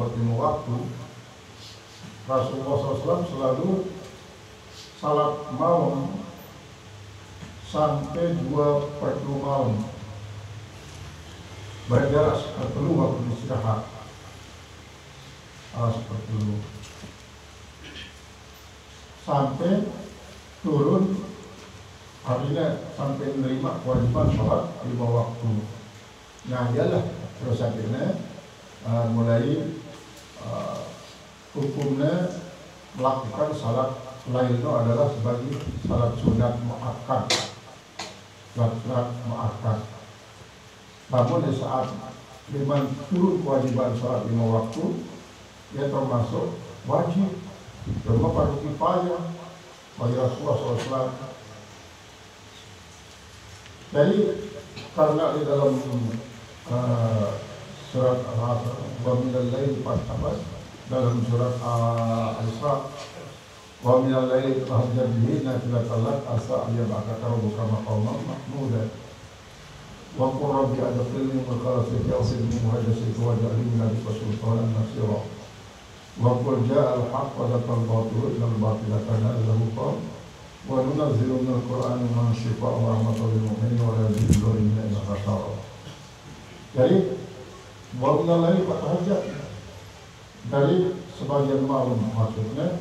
sholat 5 waktu, Rasulullah SAW selalu salat malam sampai 2/4 malam, berjarak seperti waktu istirahat, seperti sampai turun artinya sampai menerima kewajiban sholat 5 waktu. Nah, ialah terus akhirnya mulai hukumnya melakukan salat lain itu adalah sebagai salat sunat muakkad, salat muakkad. Namun di saat memang turun kewajiban salat 5 waktu, ia termasuk wajib, termasuk fardu kifayah bagi Rasulullah SAW. Jadi karena di dalam surat wa minal laili dalam surat Al-Isra, wa minal laili tahajjad bihi nafilatan lak asa ayyab'aka rabbuka maqaman mahmuda wa qur rabbi adkhilni mudkhala sidqin waghfirli muhajjati waj'alni min ladunka sultanan nasira wa qul jaa al-haqq wa zahaqa al-batil innal batila kana zahuqa wa nunazzilu minal qur'ani ma shifaa'un wa rahmatan lil mu'minin wa la yazidu adh-dhalimina illa khasara. Jadi wa minal laili fatahajjad, dari sebagian malam, maksudnya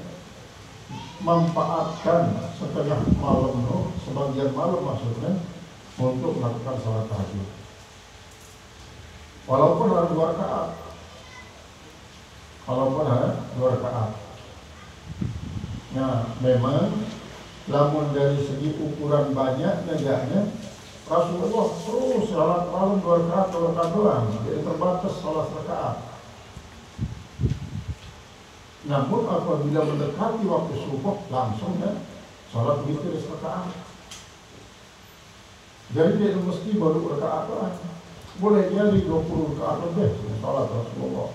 manfaatkan setengah malam itu, sebagian malam maksudnya untuk melakukan salat tahajud. Walaupun ada 2 rakaat, Nah, memang namun dari segi ukuran banyak negaknya Rasulullah terus salat malam 2 rakaat doang, jadi terbatas salat rakaat. Namun apabila mendekati waktu subuh langsung salat witir rakaat. Jadi dia mesti baru rakaat lah. Boleh jadi 20 rakaat lebih salat Rasulullah.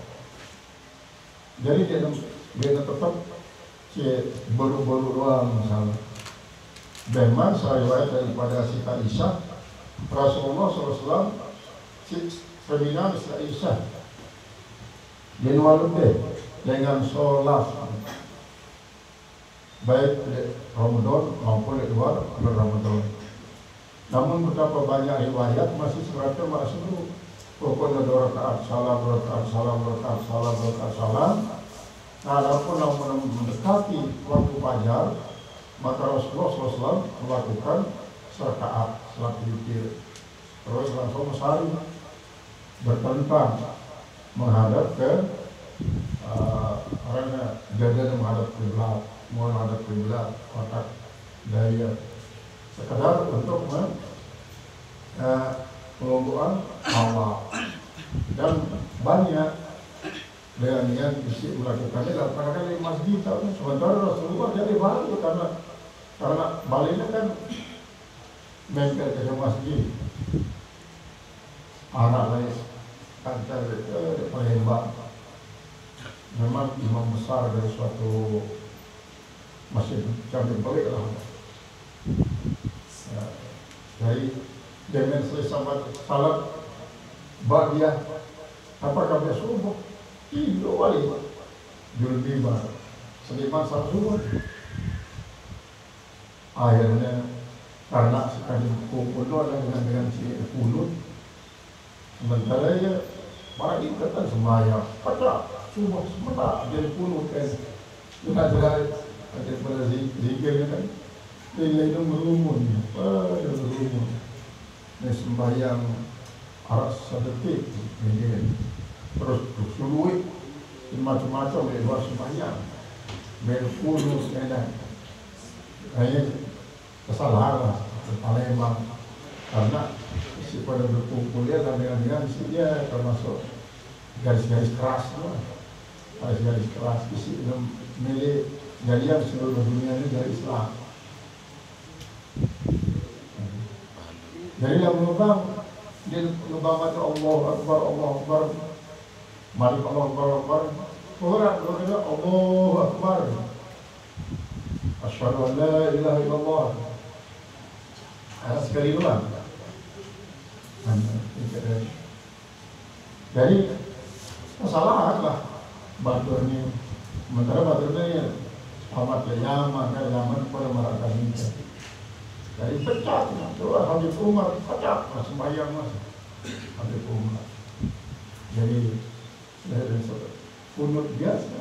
Jadi dia tetap baru doang misalnya. Memang riwayat daripada Siti Aisyah, Rasulullah SAW seminar Siti Aisyah di luar lebih dengan sholat baik Ramadan maupun di luar Ramadan. Namun betapa banyak riwayat masih sebenarnya masuk pokoknya 2 rakaat salam, 2 rakaat salam, 2 rakaat salam, 2 rakaat salam. Nah, adapun mendekati waktu fajar, maka Rasulullah SAW melakukan serakaat salat witir, terus langsung mesari bertentang menghadap ke orangnya dada menghadap kiblat, otak daya sekedar untuk pengumpulkan awal. Dan banyak dengan niat isi melakukannya kadang-kadang di masjid, sementara Rasulullah jadi balik karena baliknya kan mempel ke masjid. Anak lain kantor itu di Palembang, memang imam besar dari suatu masjid kami balik lah. Dari dengan selesai salat ba'diyah apa kami subuh tidur balik Julbima seniman salat subuh. Akhirnya karena sekali kumpul dengan si kunut, sementara ya para ikatan sembahyang pada subuh sementara jadi kunut kan tidak jelas daripada zikirnya kan nilai itu berumun, ini sembahyang aras sedetik, ini terus suluit, macam-macam di luar sembahyang, berpunus enak, hanya kesalahan lah, Palembang, karena si pada berkumpulnya dengan dia termasuk garis-garis keras, garis-garis keras, isi milik jadian seluruh dunia ini dari Islam. Jadi yang lubang baca Allahu Akbar, malik Allahu Akbar, orang Allahu Akbar, asyhadu an la ilaha illallah. Ada sekali doang. Jadi kesalahan lah. baturnya sementara baturnya amat Yaman kan Yaman pada marakan ini dari pecah itu Habib Umar pecah sembahyang mas Habib Umar jadi dari punut biasa.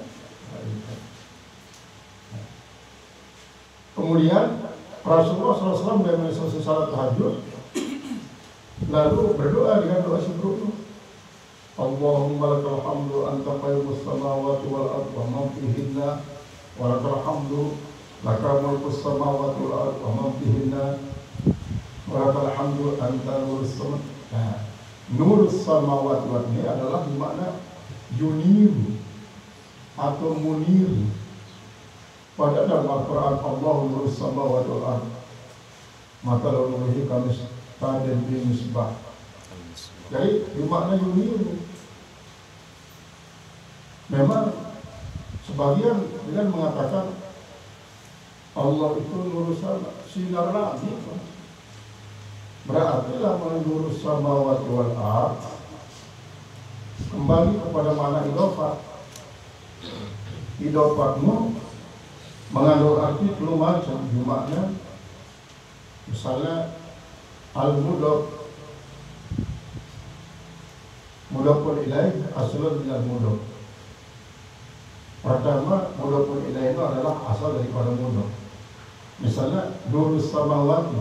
Kemudian Rasulullah SAW memang selesai salat tahajud lalu berdoa dengan doa seperti Allahumma lakal hamdu anta qayyumus samawati wal ardi wa man fihinna wa lakal hamdu lakal mulkus samawati wal ardi wa man fihinna wa lakal hamdu anta nurus samawati. Nah, nurus samawati wal ardi ini adalah bermakna yunir atau munir. Pada dalam Al-Quran Allah nurus samawati wal ardi maka lalu kami dan bi misbah. Jadi bermakna yunir. Memang sebagian dengan mengatakan Allah itu nurusan sinar langit. Berarti lah menurus samawati wal ard kembali kepada makna idhofah. Idhofahmu mengandung arti dua macam makna. Misalnya al-mudhaf mudhafun ilaih aslun minal mudhaf. Pertama, mudhafun ilaih itu adalah asal daripada mudhaf. Misalnya nurus samawati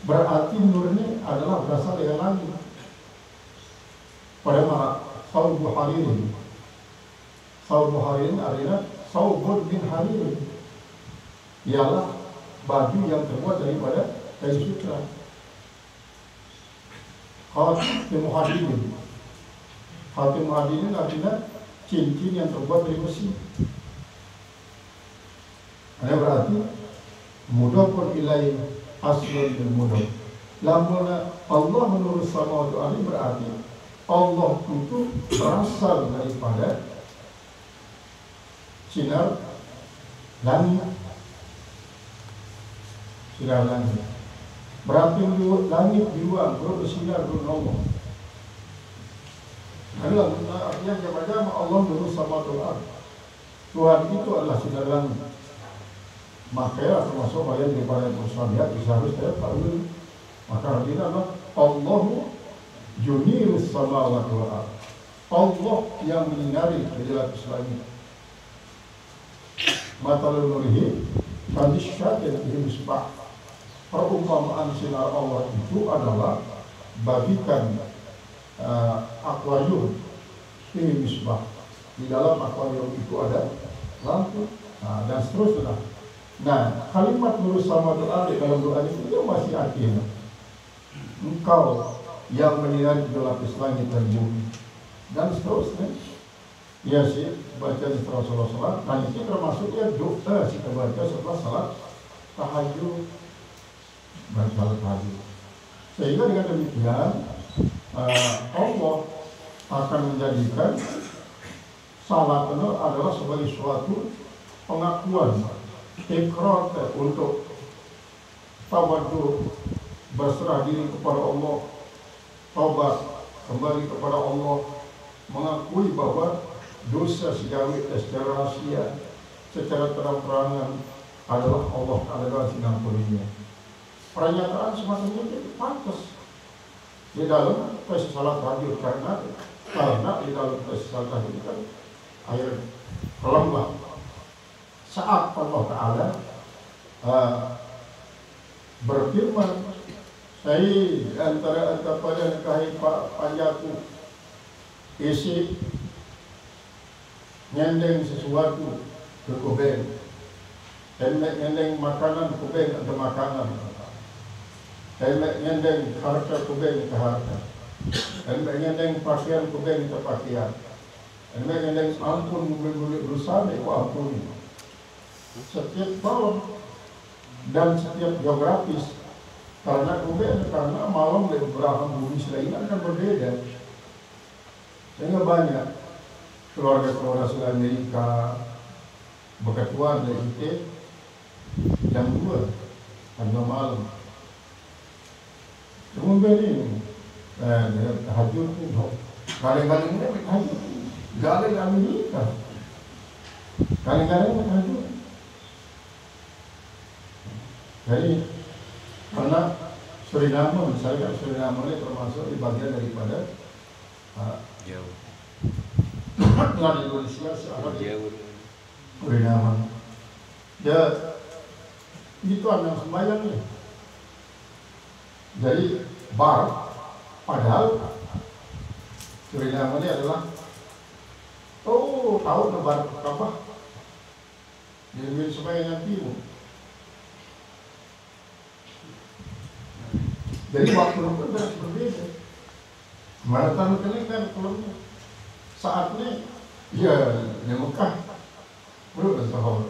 berarti nur ini adalah berasal dari langit. Pada mana saubul haririn. Saubul haririn artinya saubun min haririn. Ialah baju yang terbuat daripada kayu sutra. Khatim hadirin. Khatim hadirin artinya cincin yang terbuat dari besi. Ini berarti mudhafun ilaih aslun bil mudhaf. Lamuna Allah menurut samawati wal ardi berarti Allah itu berasal daripada sinar langit. Sinar langit. Berarti langit di luar bersinar bernomor. Adalah artinya jama-jama Allah nurus samawati wal ardi. Tuhan itu adalah sinar langit. Maka termasuk bagian daripada musyabihat seharusnya tahu. Maka artinya adalah Allahu junirus samawati wal ardi. Allah yang menyinari di lapis langit. Matalul nurihi kadisyatin bihi misbah. Perumpamaan sinar Allah itu adalah bagikan akuarium ini misbah. Di dalam akuarium itu ada lampu, dan seterusnya. Nah, kalimat nurus samawati wal ardi dalam doa itu masih artinya engkau yang menyinari di lapis langit dan bumi dan seterusnya. Ya sih, baca setelah salat. Nah, ini termasuk ya doa kita baca setelah salat tahajud. Salat tahajud. Sehingga dengan demikian Allah akan menjadikan salat itu adalah sebagai suatu pengakuan ikrar untuk tawadhu, berserah diri kepada Allah, taubat kembali kepada Allah, mengakui bahwa dosa segawit secara rahasia, secara terang-terangan adalah Allah adalah singampuninya. Pernyataan semacam ini pantas di dalam proses salat tahajud karena di dalam proses salat tahajud kan ayat kelembah saat Allah Ta'ala berfirman, saya antara pada kahai pajaku isi nyendeng sesuatu ke kubeng dan nyendeng makanan kubeng atau makanan dan nyendeng harta kubeng ke harta dan nyendeng pakaian kubeng ke pakaian dan nyendeng ampun mulut berusaha itu ampun. Setiap malam dan setiap geografis karena karena malam dan belakang bumi selain akan berbeda. Sehingga banyak keluarga-keluarga asal Amerika berketuan dari itu jam 2 karena malam. Kemudian ini tahajud itu kadang-kadang ini tahajud Gak ada yang Amerika. Kadang-kadang maju. Jadi karena Suriname, misalnya Suriname ini termasuk di bagian daripada jauh. dengan Indonesia secara Suriname. Ya itu yang sembahyang nih. Jadi bar, padahal Suriname ini adalah tahu bar apa? Jadi sembahyang timur. Jadi waktu itu berbeda. Mana tahun ini kan kolomnya saatnya ya di Mekah belum ada sahur.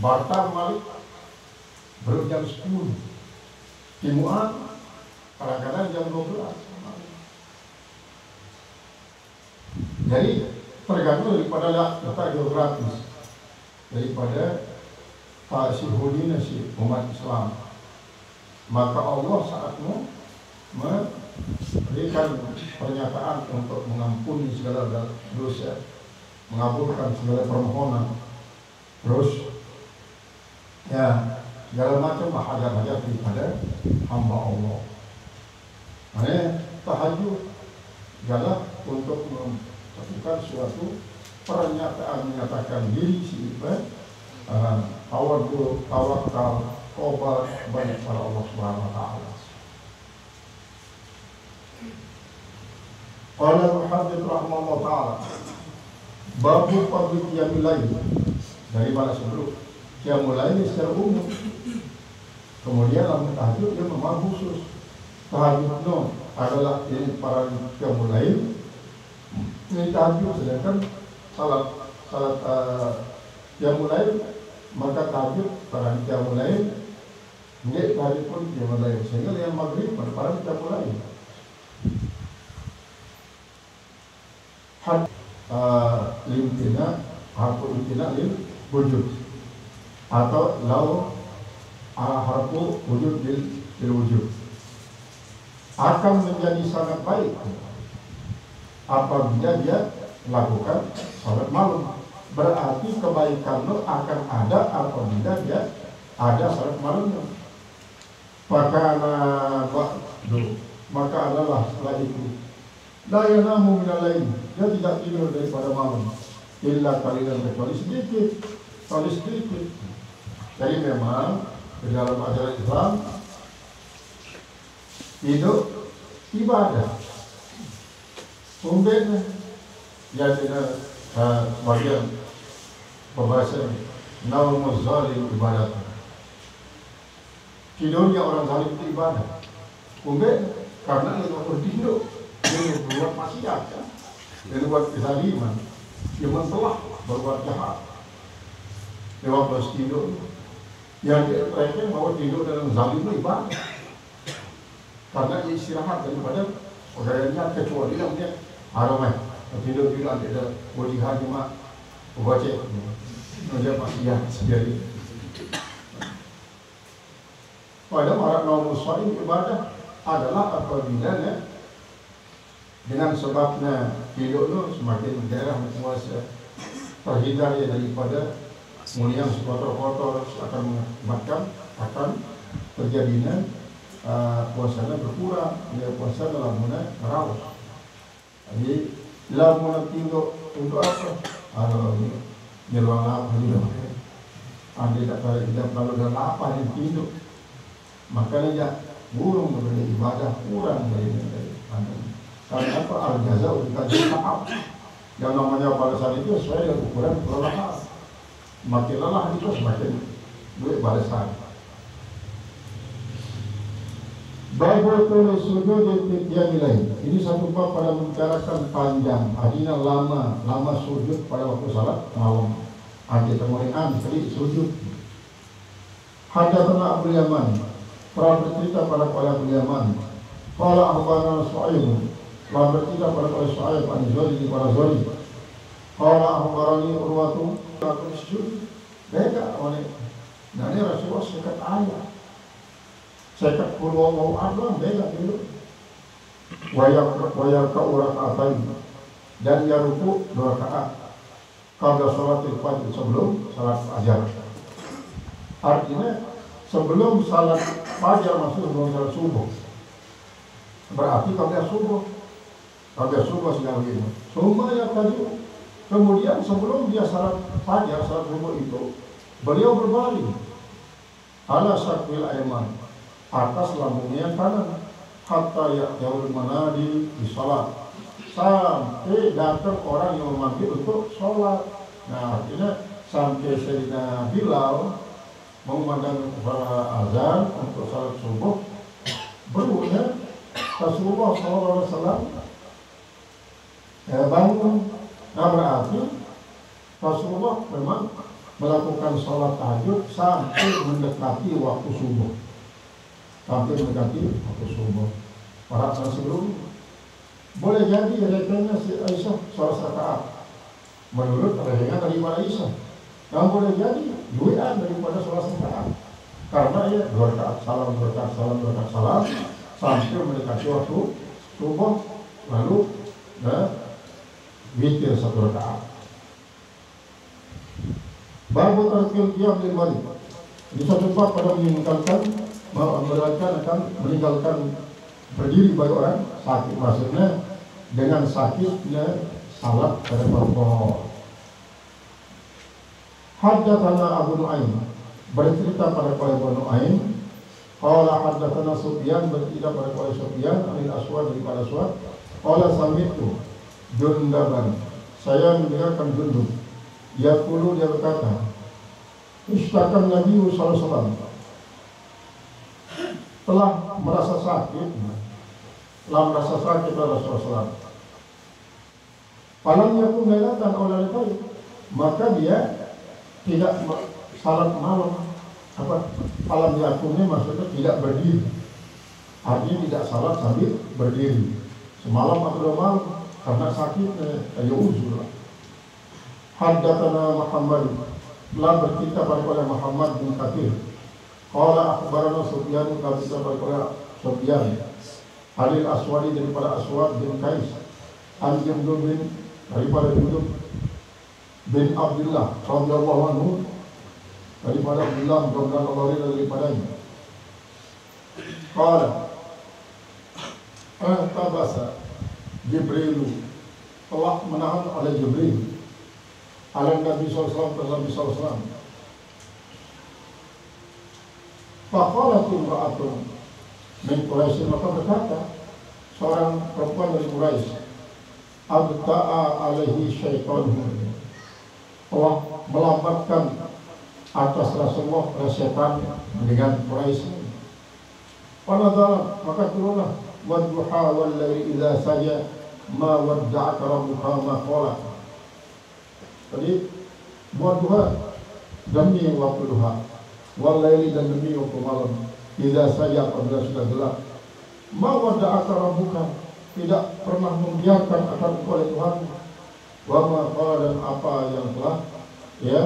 Batam Malik baru jam 10. Timuan kadang-kadang jam 12. Jadi tergantung daripada letak geografis, daripada si umat Islam. Maka Allah saatnya memberikan pernyataan untuk mengampuni segala dosa, mengabulkan segala permohonan, terus ya segala macam hajat-hajat daripada hamba Allah. Makanya tahajud adalah untuk melakukan suatu pernyataan menyatakan diri si ibadah. Tawakal, tobat banyak pada Allah Subhanahu wa taala. Qala al-Muhaddits rahimahullah taala, babu fadli qiyamul lail. Dari mana sebelum qiyamul lail secara umum. Kemudian dalam tahajud dia memang khusus. Tahajud adalah ini para qiyamul lail. Ini tahajud, sedangkan salat qiyamul lail maka tahajud pada qiyamul lail, enggak tahajud pun qiyamul lail, sehingga yang maghrib pada qiyamul lail. Limtina harfu imtina lil wujud atau lau harfu wujud lil wujud akan menjadi sangat baik apabila dia lakukan salat malam. Berarti kebaikan lo akan ada apabila dia ada salat malamnya. Maka adalah setelah itu la yanamu minal lail, dia tidak tidur daripada malam illa qalilan, kecuali sedikit. Jadi memang di dalam ajaran Islam hidup ibadah umpamanya ya tidak bagian pembahasan naumuz zalim ibadah. Tidurnya orang zalim itu ibadah. Karena dia bertidur, dia berbuat maksiat, dia berbuat kezaliman, dia telah berbuat jahat. Dia waktu tidur, yang dia mereka bahwa tidur dalam zalim itu ibadah. Karena dia istirahat daripada pegawainya, kecuali yang dia haramai tidur ada wajah cuma baca dia maksiat sendiri. Pada orang non-muslim ibadah adalah apabila dengan sebabnya hidup itu semakin daerah menguasai, terhindar ya daripada yang kotor-kotor akan mengakibatkan akan terjadinya puasanya berkurang, dia puasa dalam mana merawat. Jadi dalam mana tinduk untuk apa? Nyeluang lapar juga. Anda tidak perlu dan lapar yang tinduk. Makanya ya burung dari ibadah kurang dari Anda. Karena apa? Al-jaza dikaji tahap. Yang namanya pada saat itu sesuai dengan ukuran kelelahan. Makin lelah itu semakin duit balasan. Bahawa sujud yang nilai. Ini satu bab pada membicarakan panjang, artinya lama sujud pada waktu salat malam. Ada temuan tadi sujud. Hadatsana Abu Yaman, pernah bercerita pada Abu Yaman. Qala akhbarana Shu'aib, pernah bercerita pada Shu'aib an Zuhri pada Zuhri. Qala akhbarani Urwatu, aku sujud. Beda oleh. Dan ini Rasulullah sekat ayat. Sekat puluh Allah beda dulu. wayar kaurat atain, dan ia ruku 2 rakaat qabla sholatil fajr, sebelum salat fajar. Artinya sebelum salat fajar, maksudnya sebelum salat subuh, berarti qabla subuh segala ini. Semuanya tadi. Kemudian sebelum dia salat fajar, salat subuh itu, beliau berbaring ala syaqil ayman, atas lambungnya yang kanan, hatta ya'ul manadi di salat, sampai datang orang yang memanggil untuk sholat. Nah, artinya sampai Sayyidina Bilal mengumandang azan untuk salat subuh, barunya Rasulullah SAW bangun. Nah, berarti Rasulullah memang melakukan sholat tahajud sampai mendekati waktu subuh. Para sebelum boleh jadi rekennya si Aisyah 11 rakaat menurut rekennya daripada Aisyah, yang boleh jadi duaan daripada 11 rakaat, karena ya 2 rakaat salam, 2 rakaat salam, 2 rakaat salam sampai mendekati waktu subuh, lalu witir 1 rakaat. Babu tarkil qiyam lil marid. Di satu bab pada meninggalkan berdiri bagi orang sakit, maksudnya dengan sakitnya salat pada pokok. Haddatsana Abu Nu'aim, bercerita pada Abu Nu'aim, qala haddatsana Sufyan, bercerita pada Sufyan anil Aswad, daripada Aswad, qala sami'tu Jundaban, saya mendengarkan Jundub, yaqulu, dia berkata, istakan Nabi sallallahu alaihi wasallam, telah merasa sakit Rasulullah. Falam yakun lailatan aw lailatain, maka dia tidak salat malam. Falam yakunnya maksudnya tidak berdiri, artinya tidak salat sambil berdiri semalam atau 2 malam karena sakitnya, ya uzur. Haddatsana Muhammad, telah bercerita pada Muhammad bin Katsir, qala akhbarana Sufyan, bercerita pada Sufyan Halil Aswadi, daripada Aswad bin Qais, an Jundub bin, daripada Jundub bin Abdullah radhiyallahu anhu, daripada Abdullah radhiyallahu anhu, daripadanya qala tabasa Jibril, telah menahan oleh Jibril ala Nabi SAW, Nabi SAW. Faqalat imra'atun min Quraisy, maka berkata seorang perempuan dari Quraisy, abta'a alaihi syaitan, telah melambatkan atas Rasulullah setan dengan Quraisy. Panadara, maka turunlah, wadduha wal laili idza saja ma wadda'aka rabbuka ma qala. Jadi buat duha, demi waktu duha, wal laili, dan demi waktu malam, idza saja, apabila sudah gelap, ma wadda'aka rabbuka, tidak pernah membiarkan akan oleh Tuhan, wa ma qala, dan apa yang telah ya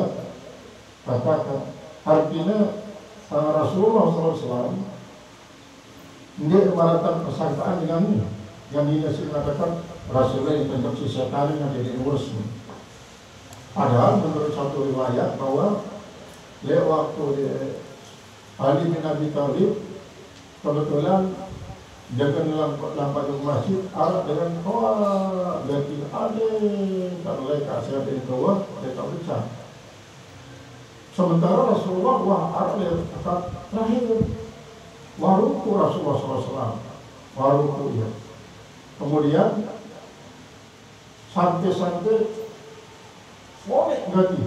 katakan. Artinya Rasulullah SAW dia ibaratkan persangkaan dengannya, yang dia mengatakan Rasulullah yang terinfeksi setan yang jadi urus. Padahal menurut satu riwayat bahwa waktu Ali bin Abi Thalib kebetulan jangan lampat di masjid, arah dengan berarti ada tak mereka saya dari keluar, dia tak bisa. Sementara Rasulullah arah dia terakhir waruku Rasulullah SAW, waruku ya. Kemudian sampai boleh ganti,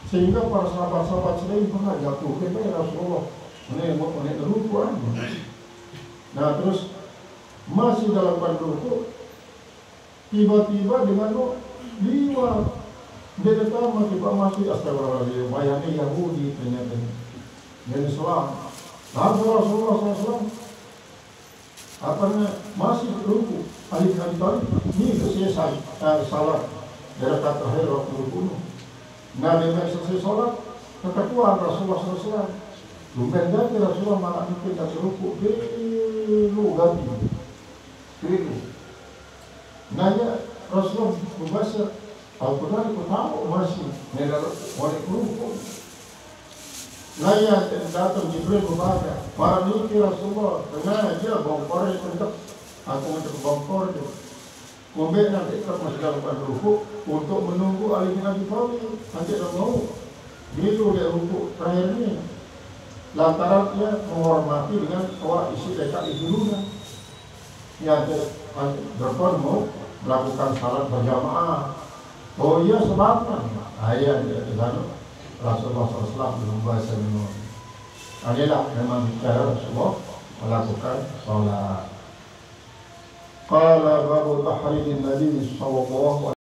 sehingga para sahabat-sahabat selain pernah jatuh kepada Rasulullah menek rukuan. Nah, terus masih dalam ruku, tiba-tiba dengan lima dia tiba masih astagfirullahaladzim, bayangnya Yahudi ternyata dan Islam. Lalu Rasulullah SAW masih ruku, alih ini selesai salat dari kata terakhir waktu ruku. Nah, dengan selesai sholat, keketuaan Rasulullah SAW, lumayan ganti Rasulullah malah mungkin tak seruku, ganti. keliru. Nanya Rasulullah membaca Al-Quran itu tahu masih negara oleh kerumput. Nanya datang Jibril kepada para niki Rasulullah tengah aja bongkor itu untuk aku untuk bongkor itu. Kemudian nanti kita masih dalam ruku untuk menunggu Ali bin Abi Thalib nanti ada mau gitu dia ruku terakhir ini. Lantaran dia menghormati dengan orang isi TKI dulunya yang berpon mau melakukan salat berjamaah. Oh iya sebabnya ayat dia di sana Rasulullah SAW belum bahasa minum. Inilah memang cara Rasulullah melakukan salat. Qala babu tahridin Nabi sallallahu